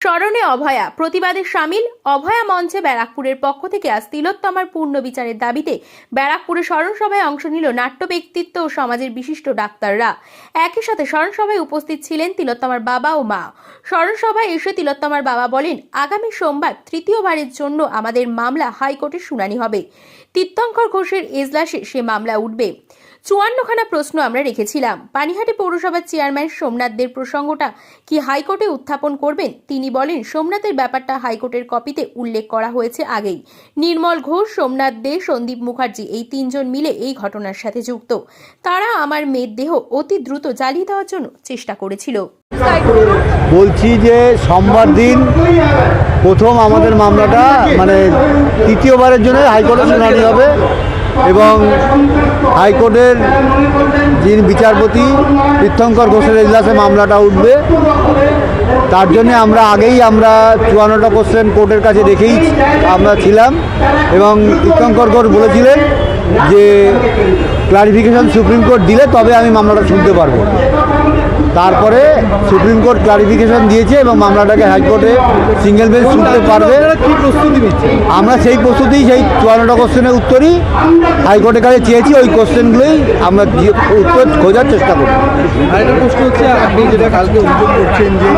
স্মরণে অভয়া প্রতিবাদে সামিল অভয়া মঞ্চে ব্যারাকপুরের পক্ষ থেকে আজ তিলোত্তমার পূর্ণ বিচারের দাবিতে ব্যারাকপুরে স্মরণ সভায় অংশ নিল নাট্য ব্যক্তিত্ব ও সমাজের বিশিষ্ট ডাক্তাররা। একই সাথে স্মরণ সভায় উপস্থিত ছিলেন তিলোত্তমার বাবা ও মা। স্মরণ সভায় এসে তিলোত্তমার বাবা বলেন, আগামী সোমবার তৃতীয়বারের জন্য আমাদের মামলা হাইকোর্টে শুনানি হবে। তীর্থঙ্কর ঘোষের এজলাসে সে মামলা উঠবে। ৫৪খানা প্রশ্ন আমরা রেখেছিলাম। পানিহাটি পৌরসভার চেয়ারম্যান সোমনাথ দের প্রসঙ্গটা কি হাইকোর্টে উত্থাপন করবেন? তিনি বলেন, সোমনাথের ব্যাপারটা হাইকোর্টের কপিতে উল্লেখ করা হয়েছে আগেই। নির্মল ঘোষ, সোমনাথ দে, সন্দীপ মুখার্জি এই তিনজন মিলে এই ঘটনার সাথে যুক্ত। তারা আমার মেয়ের দেহ অতি দ্রুত জ্বালিয়ে দেওয়ার জন্য চেষ্টা করেছিল। বলছি যে সোমবার দিন প্রথম আমাদের মামলাটা তৃতীয়বারের জন্য হাইকোর্টে শুনানি হবে এবং হাইকোর্টের যিনি বিচারপতি তীর্থঙ্কর ঘোষের এজলাসে মামলাটা উঠবে। তার জন্য আমরা ৫৪টা কোশ্চেন কোর্টের কাছে রেখেই আমরা ছিলাম এবং তীর্থঙ্কর ঘোষ বলেছিলেন যে ক্লারিফিকেশন সুপ্রিম কোর্ট দিলে তবে আমি মামলাটা শুনতে পারবো। তারপরে সুপ্রিম কোর্ট ক্লারিফিকেশন দিয়েছে এবং মামলাটাকে হাইকোর্টে সিঙ্গেল বেঞ্চ শুনতে পারবে। কি প্রস্তুতি নিচ্ছে? আমরা সেই প্রস্তুতি, সেই ৫৪টা কোশ্চেনের উত্তরই হাইকোর্টের কাছে চেয়েছি। ওই কোশ্চেনগুলোই আমরা উত্তর খোঁজার চেষ্টা করব। আরেকটা প্রশ্ন হচ্ছে, আপনি যেটা কালকে অভিযোগ করছেন যে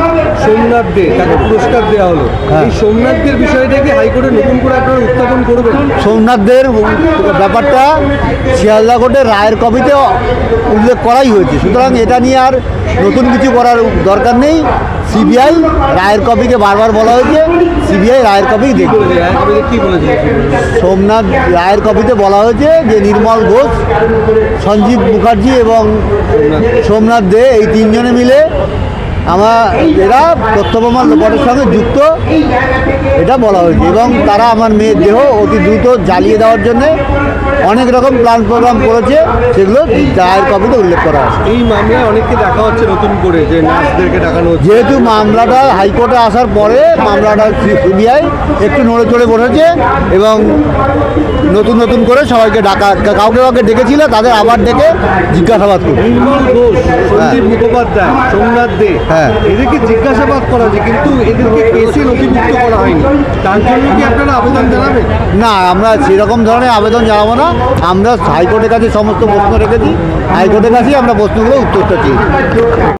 সোমনাথ দে তাকে পুরস্কার দেওয়া হলো, এই সোমনাথ দের বিষয়টা কি হাইকোর্টে নতুন করে আপনারা উত্থাপন করবেন? সোমনাথ দের ব্যাপারটা শিয়ালদা কোর্টের রায়ের কপিতে উল্লেখ করাই হয়েছে, সুতরাং এটা নিয়ে আর নতুন কিছু করার দরকার নেই। সিবিআই রায়ের কপিকে বারবার বলা হয়েছে, সিবিআই রায়ের কপি দেখবে। কি বলেছে সোমনাথ রায়ের কপিতে বলা হয়েছে যে নির্মল ঘোষ, সঞ্জীব মুখার্জি এবং সোমনাথ দে এই তিনজনে মিলে এরা তথ্য প্রমাণ লোপাটের সঙ্গে যুক্ত, এটা বলা হয়েছে এবং তারা আমার মেয়ের দেহ অতি দ্রুত জ্বালিয়ে দেওয়ার জন্য অনেক রকম প্ল্যান প্রোগ্রাম করেছে, সেগুলো রায়ের কপিতে উল্লেখ করা আছে। এই মামলায় অনেককে দেখা হচ্ছে নতুন করে যে নার্সদেরকে দেখানো হচ্ছে। যেহেতু মামলাটা হাইকোর্টে আসার পরে মামলাটা সিবিআই একটু নড়ে চড়ে বসেছে এবং নতুন করে সবাইকে কাউকে ডেকেছিল, তাদের আবার ডেকে জিজ্ঞাসাবাদ করবে। নির্মল ঘোষ, সন্দীপ মুখোপাধ্যায়, সোমনাথ দে, এদেরকে জিজ্ঞাসাবাদ করা হয়েছে কিন্তু এদেরকে কেসে নথিভুক্ত করা হয়নি। তার জন্য কি আপনারা আবেদন জানাবেন? না, আমরা সেরকম ধরনের আবেদন জানাবো না। আমরা হাইকোর্টের কাছে সমস্ত প্রশ্ন রেখেছি, হাইকোর্টের কাছেই আমরা প্রশ্নগুলো উত্তরটা চেয়েছি।